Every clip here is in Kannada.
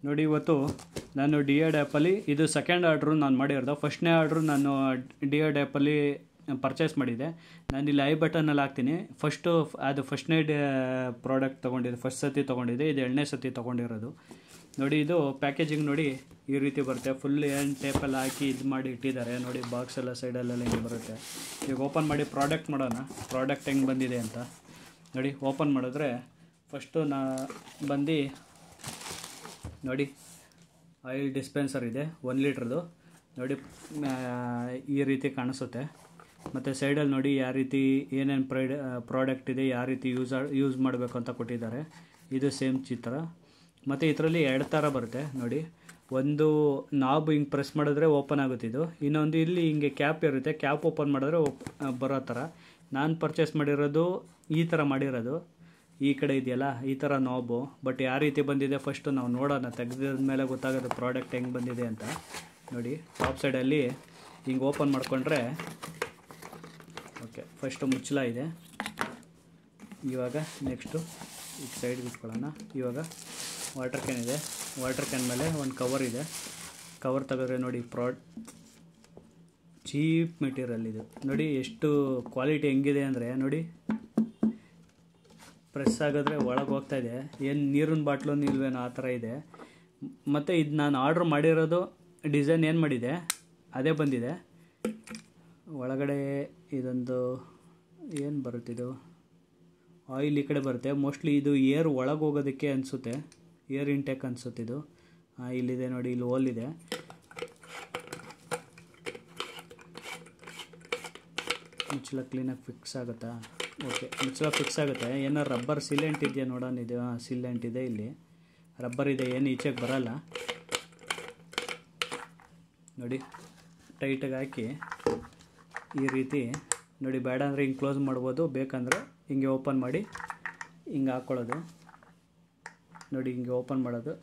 ನೋಡಿ ಇವತ್ತು ನಾನು ಡಿಯರ್ಡ್ ಆ್ಯಪಲ್ಲಿ ಇದು ಸೆಕೆಂಡ್ ಆರ್ಡ್ರು ನಾನು ಮಾಡಿರೋದು. ಫಸ್ಟ್ನೇ ಆರ್ಡ್ರು ನಾನು ಡಿಯರ್ಡ್ ಆ್ಯಪಲ್ಲಿ ಪರ್ಚೇಸ್ ಮಾಡಿದ್ದೆ. ನಾನು ಇಲ್ಲಿ ಐ ಬಟನಲ್ಲಿ ಹಾಕ್ತೀನಿ. ಅದು ಫಸ್ಟ್ನೇ ಪ್ರಾಡಕ್ಟ್ ತೊಗೊಂಡಿದ್ದೆ, ಫಸ್ಟ್ ಸತಿ ತೊಗೊಂಡಿದ್ದೆ. ಇದು 2ನೇ ಸತಿ ತೊಗೊಂಡಿರೋದು. ನೋಡಿ ಇದು ಪ್ಯಾಕೇಜಿಂಗ್ ನೋಡಿ ಈ ರೀತಿ ಬರುತ್ತೆ. ಫುಲ್ ಏನು ಟೇಪೆಲ್ಲ ಹಾಕಿ ಇದು ಮಾಡಿ ಇಟ್ಟಿದ್ದಾರೆ. ನೋಡಿ ಬಾಕ್ಸ್ ಎಲ್ಲ ಸೈಡಲ್ಲೆಲ್ಲ ಹಿಂಗೆ ಬರುತ್ತೆ. ಈಗ ಓಪನ್ ಮಾಡಿ ಪ್ರಾಡಕ್ಟ್ ಮಾಡೋಣ, ಪ್ರಾಡಕ್ಟ್ ಹೆಂಗೆ ಬಂದಿದೆ ಅಂತ. ನೋಡಿ ಓಪನ್ ಮಾಡಿದ್ರೆ ಫಸ್ಟು ಬಂದು ನೋಡಿ ಆಯಿಲ್ ಡಿಸ್ಪೆನ್ಸರ್ ಇದೆ 1 ಲೀಟ್ರದ್ದು. ನೋಡಿ ಈ ರೀತಿ ಕಾಣಿಸುತ್ತೆ. ಮತ್ತು ಸೈಡಲ್ಲಿ ನೋಡಿ ಯಾವ ರೀತಿ ಏನೇನು ಪ್ರಾಡಕ್ಟ್ ಇದೆ, ಯಾವ ರೀತಿ ಯೂಸ್ ಮಾಡಬೇಕು ಅಂತ ಕೊಟ್ಟಿದ್ದಾರೆ. ಇದು ಸೇಮ್ ಚಿತ್ರ. ಮತ್ತು ಇದರಲ್ಲಿ 2 ಥರ ಬರುತ್ತೆ ನೋಡಿ. ಒಂದು ನಾಬ್ ಹಿಂಗೆ ಪ್ರೆಸ್ ಮಾಡಿದ್ರೆ ಓಪನ್ ಆಗುತ್ತೆ ಇದು. ಇನ್ನೊಂದು ಇಲ್ಲಿ ಹಿಂಗೆ ಕ್ಯಾಪ್ ಇರುತ್ತೆ, ಕ್ಯಾಪ್ ಓಪನ್ ಮಾಡಿದ್ರೆ ಬರೋ ಥರ. ನಾನು ಪರ್ಚೇಸ್ ಮಾಡಿರೋದು ಈ ಥರ ಮಾಡಿರೋದು. ಈ ಕಡೆ ಇದೆಯಲ್ಲ ಈ ಥರ ನಾಬು. ಬಟ್ ಯಾವ ರೀತಿ ಬಂದಿದೆ ಫಸ್ಟು ನಾವು ನೋಡೋಣ. ತೆಗೆದ ಮೇಲೆ ಗೊತ್ತಾಗೋದು ಪ್ರಾಡಕ್ಟ್ ಹೆಂಗೆ ಬಂದಿದೆ ಅಂತ. ನೋಡಿ ಟಾಪ್ ಸೈಡಲ್ಲಿ ಹಿಂಗೆ ಓಪನ್ ಮಾಡಿಕೊಂಡ್ರೆ ಓಕೆ, ಫಸ್ಟು ಮುಚ್ಚಲ ಇದೆ. ಇವಾಗ ನೆಕ್ಸ್ಟು ಈ ಸೈಡ್ಗೆ ಇಟ್ಕೊಳ್ಳೋಣ. ಇವಾಗ ವಾಟರ್ ಕ್ಯಾನ್ ಇದೆ. ವಾಟರ್ ಕ್ಯಾನ್ ಮೇಲೆ ಒಂದು ಕವರ್ ಇದೆ. ಕವರ್ ತೆಗೆದ್ರೆ ನೋಡಿ ಚೀಪ್ ಮೆಟೀರಿಯಲ್ ಇದು. ನೋಡಿ ಎಷ್ಟು ಕ್ವಾಲಿಟಿ ಹೆಂಗಿದೆ ಅಂದರೆ ನೋಡಿ, ಪ್ರೆಸ್ ಆಗಿದ್ರೆ ಒಳಗೆ ಹೋಗ್ತಾ ಇದೆ. ಏನು ನೀರಿನ ಬಾಟ್ಲು ನಿಲ್ವೇನೋ ಆ ಥರ ಇದೆ. ಮತ್ತು ಇದು ನಾನು ಆರ್ಡ್ರ್ ಮಾಡಿರೋದು ಡಿಸೈನ್ ಏನು ಮಾಡಿದೆ ಅದೇ ಬಂದಿದೆ. ಒಳಗಡೆ ಇದೊಂದು ಏನು ಬರುತ್ತಿದು ಆಯಿಲ್ ಈ ಕಡೆ ಬರುತ್ತೆ. ಮೋಸ್ಟ್ಲಿ ಇದು ಏರ್ ಒಳಗೆ ಹೋಗೋದಕ್ಕೆ ಅನಿಸುತ್ತೆ, ಏರ್ ಇಂಟೇಕ್ ಅನಿಸುತ್ತೆ ಇದು. ಇಲ್ಲಿದೆ ನೋಡಿ, ಇಲ್ಲಿ ಹೋಲ್ ಇದೆ. ಮುಚ್ಚಲ ಕ್ಲೀನಾಗಿ ಫಿಕ್ಸ್ ಆಗುತ್ತಾ? ಓಕೆ, ಮುಚ್ಚಲ ಫಿಕ್ಸ್ ಆಗುತ್ತೆ. ಏನೋ ರಬ್ಬರ್ ಸಿಲೆಂಟ್ ಇದೆಯಾ ನೋಡೋಣ. ಇದು ಸಿಲೆಂಟ್ ಇದೆ, ಇಲ್ಲಿ ರಬ್ಬರ್ ಇದೆ, ಏನು ಈಚೆಗೆ ಬರಲ್ಲ. ನೋಡಿ ಟೈಟಾಗಿ ಹಾಕಿ ಈ ರೀತಿ ನೋಡಿ. ಬೇಡ ಅಂದರೆ ಹಿಂಗೆ ಕ್ಲೋಸ್ ಮಾಡ್ಬೋದು, ಬೇಕಂದರೆ ಹಿಂಗೆ ಓಪನ್ ಮಾಡಿ ಹಿಂಗೆ ಹಾಕ್ಕೊಳ್ಳೋದು. ನೋಡಿ ಹಿಂಗೆ ಓಪನ್ ಮಾಡೋದು,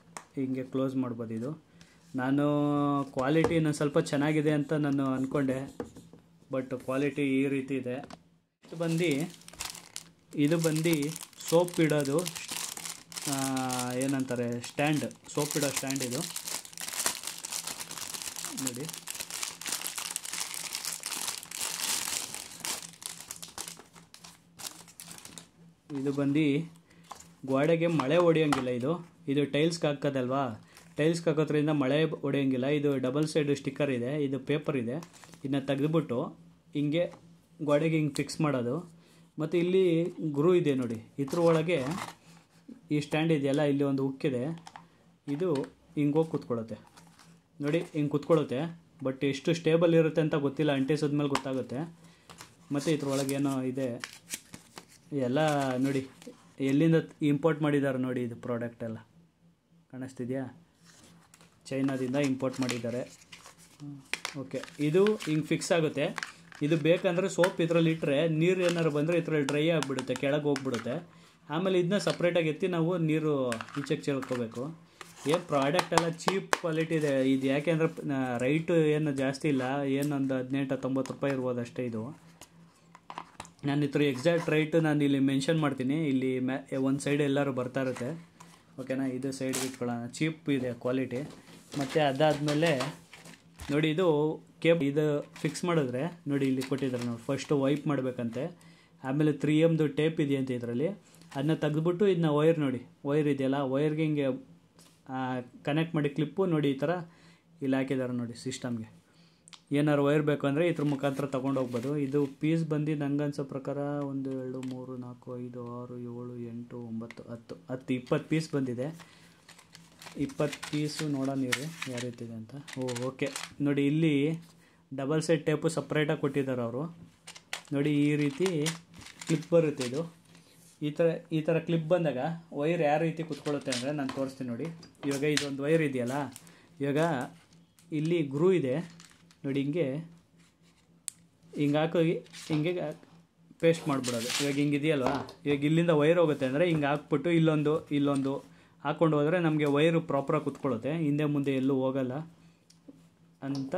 ಹಿಂಗೆ ಕ್ಲೋಸ್ ಮಾಡ್ಬೋದು. ಇದು ನಾನು ಕ್ವಾಲಿಟಿ ಇನ್ನೊಂದು ಸ್ವಲ್ಪ ಚೆನ್ನಾಗಿದೆ ಅಂತ ನಾನು ಅಂದ್ಕೊಂಡೆ, ಬಟ್ ಕ್ವಾಲಿಟಿ ಈ ರೀತಿ ಇದೆ. ಇದು ಬಂದು ಸೋಪ್ ಇಡೋದು ಏನಂತಾರೆ, ಸ್ಟ್ಯಾಂಡ್, ಸೋಪ್ ಇಡೋ ಸ್ಟ್ಯಾಂಡ್ ಇದು. ನೋಡಿ ಇದು ಬಂದು ಗೋಡೆಗೆ ಮಳೆ ಹೊಡೆಯೋಂಗಿಲ್ಲ. ಇದು ಟೈಲ್ಸ್ಗೆ ಹಾಕೋದಲ್ವಾ, ಟೈಲ್ಸ್ಗೆ ಹಾಕೋದ್ರಿಂದ ಮಳೆ ಹೊಡೆಯೋಂಗಿಲ್ಲ. ಇದು ಡಬಲ್ ಸೈಡ್ ಸ್ಟಿಕ್ಕರ್ ಇದೆ, ಇದು ಪೇಪರ್ ಇದೆ. ಇದನ್ನ ತೆಗೆದುಬಿಟ್ಟು ಹಿಂಗೆ ಗೋಡೆಗೆ ಹಿಂಗೆ ಫಿಕ್ಸ್ ಮಾಡೋದು. ಮತ್ತು ಇಲ್ಲಿ ಗ್ರೂ ಇದೆ ನೋಡಿ. ಇದ್ರ ಒಳಗೆ ಈ ಸ್ಟ್ಯಾಂಡ್ ಇದೆಯಲ್ಲ, ಇಲ್ಲಿ ಒಂದು ಹುಕ್ಕಿದೆ. ಇದು ಹಿಂಗೆ ಹೋಗಿ ಕೂತ್ಕೊಳ್ಳುತ್ತೆ ನೋಡಿ, ಹಿಂಗೆ ಕೂತ್ಕೊಳ್ಳುತ್ತೆ. ಬಟ್ ಎಷ್ಟು ಸ್ಟೇಬಲ್ ಇರುತ್ತೆ ಅಂತ ಗೊತ್ತಿಲ್ಲ, ಅಂಟಿಸಿದ್ಮೇಲೆ ಗೊತ್ತಾಗುತ್ತೆ. ಮತ್ತು ಇದ್ರೊಳಗೆ ಏನೋ ಇದೆ ಎಲ್ಲ ನೋಡಿ, ಎಲ್ಲಿಂದ ಇಂಪೋರ್ಟ್ ಮಾಡಿದ್ದಾರೆ ನೋಡಿ. ಇದು ಪ್ರಾಡಕ್ಟ್ ಎಲ್ಲ ಕಾಣಿಸ್ತಿದೆಯಾ? ಚೈನಾದಿಂದ ಇಂಪೋರ್ಟ್ ಮಾಡಿದ್ದಾರೆ. ಓಕೆ, ಇದು ಹಿಂಗೆ ಫಿಕ್ಸ್ ಆಗುತ್ತೆ. ಇದು ಬೇಕಂದರೆ ಸೋಪ್ ಇದರಲ್ಲಿ ಇಟ್ಟರೆ ನೀರು ಏನಾರು ಬಂದರೆ ಇದರಲ್ಲಿ ಡ್ರೈ ಆಗಿಬಿಡುತ್ತೆ, ಕೆಳಗೆ ಹೋಗ್ಬಿಡುತ್ತೆ. ಆಮೇಲೆ ಇದನ್ನ ಸಪ್ರೇಟಾಗಿ ಎತ್ತಿ ನಾವು ನೀರು ಈಚೆಗೆ ಚೆಲ್ಕೋಬೇಕು. ಏನು ಪ್ರಾಡಕ್ಟ್ ಎಲ್ಲ ಚೀಪ್ ಕ್ವಾಲಿಟಿ ಇದೆ ಇದು. ಯಾಕೆಂದರೆ ರೈಟು ಏನು ಜಾಸ್ತಿ ಇಲ್ಲ, ಏನೊಂದು 18-19 ರೂಪಾಯಿ ಇರ್ಬೋದು ಅಷ್ಟೇ. ಇದು ನಾನು ಇದ್ರ ಎಕ್ಸಾಕ್ಟ್ ರೈಟು ನಾನು ಇಲ್ಲಿ ಮೆನ್ಷನ್ ಮಾಡ್ತೀನಿ. ಇಲ್ಲಿ ಒಂದು ಸೈಡ್ ಎಲ್ಲರೂ ಬರ್ತಾ ಇರುತ್ತೆ. ಓಕೆನಾ? ಇದು ಸೈಡ್ಗೆ ಇಟ್ಕೊಳ್ಳೋಣ. ಚೀಪ್ ಇದೆ ಕ್ವಾಲಿಟಿ. ಮತ್ತು ಅದಾದಮೇಲೆ ನೋಡಿ ಇದು ಇದು ಫಿಕ್ಸ್ ಮಾಡಿದ್ರೆ ನೋಡಿ ಇಲ್ಲಿ ಕೊಟ್ಟಿದ್ದಾರೆ ನೋಡಿ. ಫಸ್ಟು ವೈಪ್ ಮಾಡಬೇಕಂತೆ, ಆಮೇಲೆ 3Mದು ಟೇಪ್ ಇದೆಯಂತೆ ಇದರಲ್ಲಿ. ಅದನ್ನ ತೆಗೆದುಬಿಟ್ಟು ಇದನ್ನ ವೈರ್ ನೋಡಿ, ವೈರ್ ಇದೆಯಲ್ಲ, ವೈರ್ಗೆ ಹಿಂಗೆ ಕನೆಕ್ಟ್ ಮಾಡಿ ಕ್ಲಿಪ್ಪು ನೋಡಿ ಈ ಥರ ಇಲ್ಲಿ ಹಾಕಿದ್ದಾರೆ ನೋಡಿ. ಸಿಸ್ಟಮ್ಗೆ ಏನಾರು ವೈರ್ ಬೇಕು ಅಂದರೆ ಇದ್ರ ಮುಖಾಂತರ ತೊಗೊಂಡು ಹೋಗ್ಬೋದು. ಇದು ಪೀಸ್ ಬಂದು ನಂಗೆ ಅನ್ಸೋ ಪ್ರಕಾರ 1 2 3 4 5 6 7 8 9 10 20 ಪೀಸ್ ಬಂದಿದೆ. 20 ಪೀಸು ನೋಡೋಣ ಇರಿ ಯಾವ ರೀತಿ ಇದೆ ಅಂತ. ಓಕೆ ನೋಡಿ, ಇಲ್ಲಿ ಡಬಲ್ ಸೈಡ್ ಟೇಪು ಸಪ್ರೇಟಾಗಿ ಕೊಟ್ಟಿದ್ದಾರೆ ಅವರು. ನೋಡಿ ಈ ರೀತಿ ಕ್ಲಿಪ್ ಬರುತ್ತೆ. ಇದು ಈ ಥರ ಕ್ಲಿಪ್ ಬಂದಾಗ ವೈರ್ ಯಾವ ರೀತಿ ಕುತ್ಕೊಳ್ಳುತ್ತೆ ಅಂದರೆ ನಾನು ತೋರಿಸ್ತೀನಿ ನೋಡಿ. ಇವಾಗ ಇದೊಂದು ವೈರ್ ಇದೆಯಲ್ಲ, ಇವಾಗ ಇಲ್ಲಿ ಗ್ರೂ ಇದೆ ನೋಡಿ. ಹಿಂಗೆ ಹಾಕಿ ಹಿಂಗೆ ಪೇಸ್ಟ್ ಮಾಡಿಬಿಡೋದು. ಇವಾಗ ಹಿಂಗೆ ಇದೆಯಲ್ವಾ, ಇವಾಗ ಇಲ್ಲಿಂದ ವೈರ್ ಹೋಗುತ್ತೆ ಅಂದರೆ ಹಿಂಗೆ ಹಾಕ್ಬಿಟ್ಟು ಇಲ್ಲೊಂದು ಹಾಕ್ಕೊಂಡು ಹೋದರೆ ನಮಗೆ ವೈರು ಪ್ರಾಪರಾಗಿ ಕುತ್ಕೊಳ್ಳುತ್ತೆ, ಹಿಂದೆ ಮುಂದೆ ಎಲ್ಲೂ ಹೋಗಲ್ಲ ಅಂತ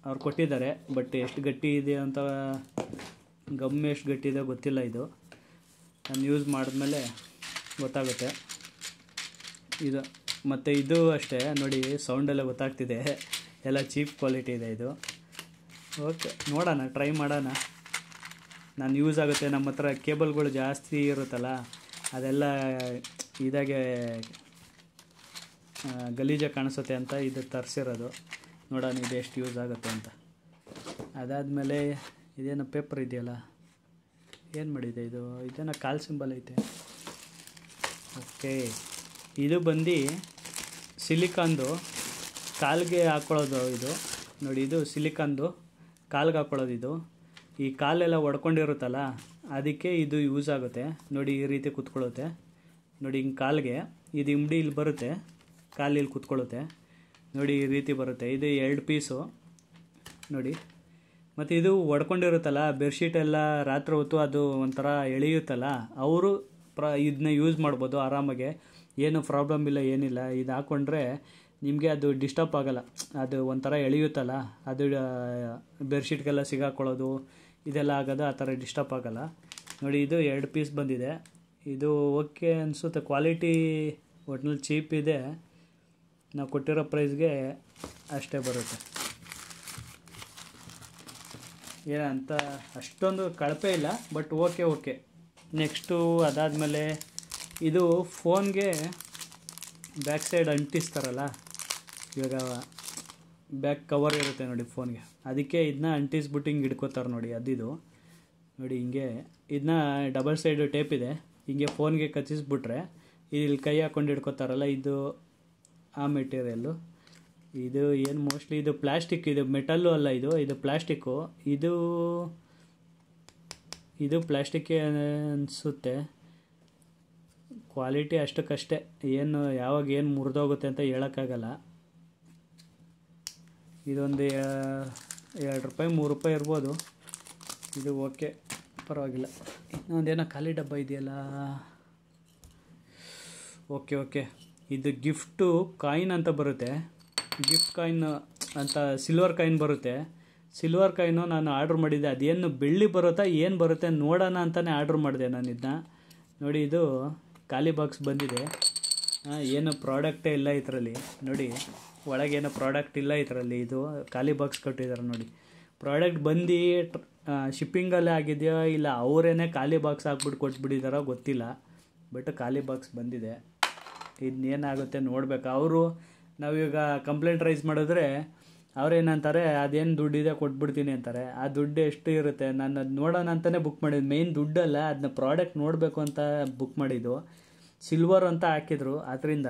ಅವ್ರು ಕೊಟ್ಟಿದ್ದಾರೆ. ಬಟ್ ಎಷ್ಟು ಗಟ್ಟಿ ಇದೆ ಅಂತ, ಗಮ್ ಎಷ್ಟು ಗಟ್ಟಿ ಇದೆ ಗೊತ್ತಿಲ್ಲ. ಇದು ನಾನು ಯೂಸ್ ಮಾಡಿದ್ಮೇಲೆ ಗೊತ್ತಾಗುತ್ತೆ. ಇದು ಮತ್ತು ಇದು ಅಷ್ಟೇ ನೋಡಿ, ಸೌಂಡೆಲ್ಲ ಗೊತ್ತಾಗ್ತಿದೆ, ಎಲ್ಲ ಚೀಪ್ ಕ್ವಾಲಿಟಿ ಇದೆ ಇದು. ಓಕೆ, ನೋಡೋಣ, ಟ್ರೈ ಮಾಡೋಣ. ನಾನು ಯೂಸ್ ಆಗುತ್ತೆ, ನಮ್ಮ ಹತ್ರ ಕೇಬಲ್ಗಳು ಜಾಸ್ತಿ ಇರುತ್ತಲ್ಲ, ಅದೆಲ್ಲ ಇದಾಗೆ ಗಲೀಜಾಗಿ ಕಾಣಿಸುತ್ತೆ ಅಂತ ಇದು ತರಿಸಿರೋದು. ನೋಡೋಣ ಇದು ಎಷ್ಟು ಯೂಸ್ ಆಗುತ್ತೆ ಅಂತ. ಅದಾದಮೇಲೆ ಇದೇನೋ ಪೇಪರ್ ಇದೆಯಲ್ಲ, ಏನು ಮಾಡಿದೆ ಇದು, ಇದೇನೋ ಕಾಲ್ ಸಿಂಬಲ್ ಐತೆ. ಓಕೆ, ಇದು ಬಂದು ಸಿಲಿಕಾನ್ದು ಕಾಲಿಗೆ ಹಾಕ್ಕೊಳ್ಳೋದು ಇದು. ನೋಡಿ, ಇದು ಸಿಲಿಕಾನ್ದು ಕಾಲಿಗೆ ಹಾಕ್ಕೊಳ್ಳೋದು ಇದು. ಈ ಕಾಲೆಲ್ಲ ಒಡ್ಕೊಂಡಿರುತ್ತಲ್ಲ, ಅದಕ್ಕೆ ಇದು ಯೂಸ್ ಆಗುತ್ತೆ. ನೋಡಿ, ಈ ರೀತಿ ಕೂತ್ಕೊಳ್ಳುತ್ತೆ. ನೋಡಿ, ಹಿಂಗೆ ಕಾಲಿಗೆ ಇದು ಇಮ್ಡಿ ಇಲ್ಲಿ ಬರುತ್ತೆ, ಕಾಲು ಇಲ್ಲಿ ಕೂತ್ಕೊಳ್ಳುತ್ತೆ. ನೋಡಿ, ಈ ರೀತಿ ಬರುತ್ತೆ. ಇದು 2 ಪೀಸು ನೋಡಿ. ಮತ್ತು ಇದು ಒಡ್ಕೊಂಡಿರುತ್ತಲ್ಲ, ಬೆಡ್ಶೀಟೆಲ್ಲ ರಾತ್ರಿ ಹೊತ್ತು ಅದು ಒಂಥರ ಎಳೆಯುತ್ತಲ್ಲ, ಅವರು ಇದನ್ನ ಯೂಸ್ ಮಾಡ್ಬೋದು ಆರಾಮಾಗೆ, ಏನು ಪ್ರಾಬ್ಲಮ್ ಇಲ್ಲ, ಏನಿಲ್ಲ. ಇದು ಹಾಕ್ಕೊಂಡ್ರೆ ನಿಮಗೆ ಅದು ಡಿಸ್ಟರ್ಬ್ ಆಗೋಲ್ಲ. ಅದು ಒಂಥರ ಎಳೆಯುತ್ತಲ್ಲ, ಅದು ಬೆಡ್ಶೀಟ್ಗೆಲ್ಲ ಸಿಗಾಕೊಳ್ಳೋದು ಇದೆಲ್ಲ ಆಗೋದು, ಆ ಥರ ಡಿಸ್ಟರ್ಬ್ ಆಗೋಲ್ಲ. ನೋಡಿ, ಇದು 2 ಪೀಸ್ ಬಂದಿದೆ. ಇದು ಓಕೆ ಅನಿಸುತ್ತೆ, ಕ್ವಾಲಿಟಿ ಒಟ್ನಲ್ಲಿ ಚೀಪ್ ಇದೆ. ನಾವು ಕೊಟ್ಟಿರೋ ಪ್ರೈಸ್ಗೆ ಅಷ್ಟೇ ಬರುತ್ತೆ. ಏನಂತ ಅಷ್ಟೊಂದು ಕಳಪೆ ಇಲ್ಲ, ಬಟ್ ಓಕೆ. ನೆಕ್ಸ್ಟು ಅದಾದಮೇಲೆ ಇದು ಫೋನ್ಗೆ ಬ್ಯಾಕ್ ಸೈಡ್ ಅಂಟಿಸ್ತಾರಲ್ಲ, ಇವಾಗ ಬ್ಯಾಕ್ ಕವರ್ ಇರುತ್ತೆ ನೋಡಿ ಫೋನ್ಗೆ, ಅದಕ್ಕೆ ಇದನ್ನ ಅಂಟಿಸ್ಬಿಟ್ಟು ಹಿಂಗೆ ಹಿಡ್ಕೋತಾರೆ ನೋಡಿ. ಅದಿದು ನೋಡಿ, ಹಿಂಗೆ ಇದನ್ನ ಡಬಲ್ ಸೈಡು ಟೇಪ್ ಇದೆ, ಹಿಂಗೆ ಫೋನ್ಗೆ ಕಚ್ಚಿಸ್ಬಿಟ್ರೆ ಇಲ್ಲಿ ಕೈ ಹಾಕ್ಕೊಂಡು ಹಿಡ್ಕೋತಾರಲ್ಲ, ಇದು ಆ ಮೆಟೀರಿಯಲ್ಲು. ಇದು ಏನು ಮೋಸ್ಟ್ಲಿ ಇದು ಪ್ಲಾಸ್ಟಿಕ್, ಇದು ಮೆಟಲ್ಲು ಅಲ್ಲ, ಇದು ಪ್ಲಾಸ್ಟಿಕ್ಕು. ಇದು ಪ್ಲಾಸ್ಟಿಕ್ಕೇ ಅನಿಸುತ್ತೆ. ಕ್ವಾಲಿಟಿ ಅಷ್ಟಕ್ಕಷ್ಟೇ, ಯಾವಾಗ ಏನು ಮುರಿದೋಗುತ್ತೆ ಅಂತ ಹೇಳೋಕ್ಕಾಗಲ್ಲ. ಇದೊಂದು 2 ರೂಪಾಯಿ 3 ರೂಪಾಯಿ ಇರ್ಬೋದು. ಇದು ಓಕೆ, ಪರವಾಗಿಲ್ಲ. ಇನ್ನೊಂದೇನೋ ಖಾಲಿ ಡಬ್ಬ ಇದೆಯಲ್ಲ. ಓಕೆ, ಇದು ಗಿಫ್ಟು ಕಾಯಿನ್ ಅಂತ ಬರುತ್ತೆ. ಗಿಫ್ಟ್ ಕಾಯಿನ್ ಅಂತ ಸಿಲ್ವರ್ ಕಾಯಿನ್ ಬರುತ್ತೆ. ಸಿಲ್ವರ್ ಕಾಯಿನು ನಾನು ಆರ್ಡ್ರ್ ಮಾಡಿದ್ದೆ. ಅದೇನು ಬೆಳ್ಳಿ ಬರುತ್ತಾ ಏನು ಬರುತ್ತೆ ನೋಡೋಣ ಅಂತಲೇ ಆರ್ಡ್ರ್ ಮಾಡಿದೆ ನಾನು ಇದನ್ನ. ನೋಡಿ, ಇದು ಖಾಲಿ ಬಾಕ್ಸ್ ಬಂದಿದೆ. ಏನು ಪ್ರಾಡಕ್ಟೇ ಇಲ್ಲ ಇದರಲ್ಲಿ. ನೋಡಿ, ಒಳಗೇನೋ ಪ್ರಾಡಕ್ಟ್ ಇಲ್ಲ ಇದರಲ್ಲಿ. ಇದು ಖಾಲಿ ಬಾಕ್ಸ್ ಕೊಟ್ಟಿದ್ದಾರೆ ನೋಡಿ. ಪ್ರಾಡಕ್ಟ್ ಬಂದು ಶಿಪ್ಪಿಂಗಲ್ಲೇ ಆಗಿದೆಯೋ ಇಲ್ಲ ಅವರೇನೇ ಖಾಲಿ ಬಾಕ್ಸ್ ಹಾಕ್ಬಿಟ್ಟು ಕೊಟ್ಬಿಟ್ಟಿದ್ದಾರೋ ಗೊತ್ತಿಲ್ಲ, ಬಟ್ ಖಾಲಿ ಬಾಕ್ಸ್ ಬಂದಿದೆ. ಇದನ್ನೇನಾಗುತ್ತೆ ನೋಡ್ಬೇಕು. ನಾವೀಗ ಕಂಪ್ಲೇಂಟ್ ರೈಸ್ ಮಾಡಿದ್ರೆ ಅವ್ರೇನಂತಾರೆ, ಅದೇನು ದುಡ್ಡಿದೆ ಕೊಟ್ಬಿಡ್ತೀನಿ ಅಂತಾರೆ. ಆ ದುಡ್ಡು ಎಷ್ಟು ಇರುತ್ತೆ, ನಾನು ಅದು ನೋಡೋಣ ಅಂತಲೇ ಬುಕ್ ಮಾಡಿದ್ದು. ಮೇಯ್ನ್ ದುಡ್ಡಲ್ಲ, ಅದನ್ನ ಪ್ರಾಡಕ್ಟ್ ನೋಡಬೇಕು ಅಂತ ಬುಕ್ ಮಾಡಿದ್ದು. ಸಿಲ್ವರ್ ಅಂತ ಹಾಕಿದ್ರು, ಅದರಿಂದ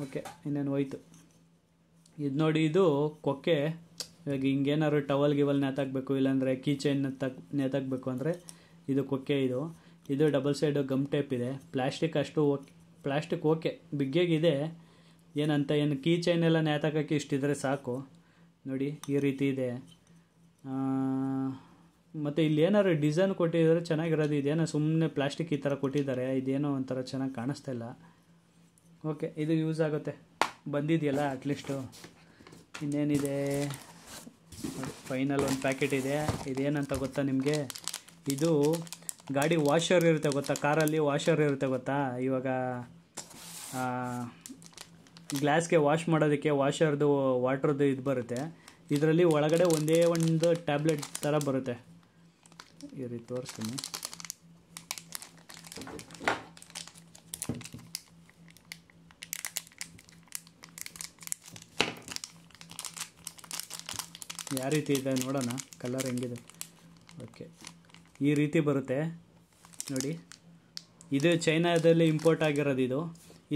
ಓಕೆ. ಇನ್ನೇನು ಹೋಯ್ತು. ಇದು ನೋಡಿ, ಇದು ಕೊಕ್ಕೆ. ಇವಾಗ ಹಿಂಗೇನಾದ್ರು ಟವಲ್ ಗಿವಲ್ ನೇತಾಕಬೇಕು, ಇಲ್ಲಾಂದರೆ ಕೀ ಚೈನ್ ನೇತಾಕಬೇಕು ಅಂದರೆ ಇದು ಕೊಕ್ಕೆ. ಇದು ಡಬಲ್ ಸೈಡು ಗಮ್ ಟೇಪ್ ಇದೆ. ಪ್ಲಾಸ್ಟಿಕ್ ಓಕೆ ಬಿಗ್ಗೆಗಿದೆ. ಏನು ಕೀ ಚೈನ್ ಎಲ್ಲ ನೇತಾಕಕ್ಕೆ ಇಷ್ಟಿದ್ರೆ ಸಾಕು. ನೋಡಿ, ಈ ರೀತಿ ಇದೆ. ಮತ್ತು ಇಲ್ಲಿ ಏನಾದ್ರು ಡಿಸೈನ್ ಕೊಟ್ಟಿದ್ದಾರೆ ಚೆನ್ನಾಗಿರೋದು. ಇದೇನೋ ಸುಮ್ಮನೆ ಪ್ಲಾಸ್ಟಿಕ್ ಈ ಥರ ಕೊಟ್ಟಿದ್ದಾರೆ, ಇದೇನೋ ಒಂಥರ ಚೆನ್ನಾಗಿ ಕಾಣಿಸ್ತಾ ಇಲ್ಲ. ಓಕೆ, ಇದು ಯೂಸ್ ಆಗುತ್ತೆ. ಬಂದಿದೆಯಲ್ಲ ಅಟ್ಲೀಸ್ಟು. ಇನ್ನೇನಿದೆ, ಫೈನಲ್ ಒಂದು ಪ್ಯಾಕೆಟ್ ಇದೆ. ಇದೇನಂತ ಗೊತ್ತಾ ನಿಮಗೆ? ಇದು ಗಾಡಿ ವಾಷರ್ ಇರುತ್ತೆ ಗೊತ್ತಾ, ಕಾರಲ್ಲಿ ವಾಷರ್ ಇರುತ್ತೆ ಗೊತ್ತಾ. ಇವಾಗ ಗ್ಲಾಸ್ಗೆ ವಾಶ್ ಮಾಡೋದಕ್ಕೆ ವಾಷರ್ದು ವಾಟ್ರದ್ದು ಇದು ಬರುತ್ತೆ. ಇದರಲ್ಲಿ ಒಳಗಡೆ ಒಂದೇ ಒಂದು ಟ್ಯಾಬ್ಲೆಟ್ ಥರ ಬರುತ್ತೆ. ಈ ರೀತಿ ತೋರಿಸ್ತೀನಿ. ಯಾವ ರೀತಿ ಇದೆ ನೋಡೋಣ, ಕಲರ್ ಹೆಂಗಿದೆ. ಓಕೆ, ಈ ರೀತಿ ಬರುತ್ತೆ ನೋಡಿ. ಇದು ಚೈನಾದಲ್ಲಿ ಇಂಪೋರ್ಟ್ ಆಗಿರೋದು.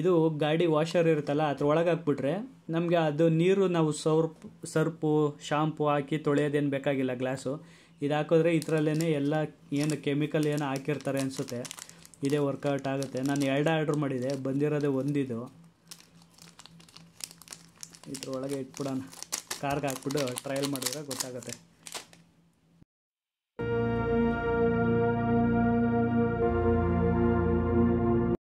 ಇದು ಗಾಡಿ ವಾಷರ್ ಇರುತ್ತಲ್ಲ, ಅದ್ರೊಳಗೆ ಹಾಕ್ಬಿಟ್ರೆ ನಮಗೆ ಅದು ನೀರು ನಾವು ಸರ್ಪು ಶಾಂಪು ಹಾಕಿ ತೊಳೆಯೋದೇನು ಬೇಕಾಗಿಲ್ಲ ಗ್ಲಾಸು. ಇದು ಹಾಕಿದ್ರೆ ಇದರಲ್ಲೇ ಎಲ್ಲ ಏನು ಕೆಮಿಕಲ್ ಏನು ಹಾಕಿರ್ತಾರೆ ಅನಿಸುತ್ತೆ. ಇದೇ ವರ್ಕೌಟ್ ಆಗುತ್ತೆ. ನಾನು 2 ಆರ್ಡ್ರ್ ಮಾಡಿದೆ, ಬಂದಿರೋದೇ ಒಂದಿದು. ಇದ್ರೊಳಗೆ ಇಟ್ಬಿಡೋಣ, ಕಾರ್ಗೆ ಹಾಕ್ಬಿಟ್ಟು ಟ್ರಯಲ್ ಮಾಡಿದ್ರೆ ಗೊತ್ತಾಗುತ್ತೆ.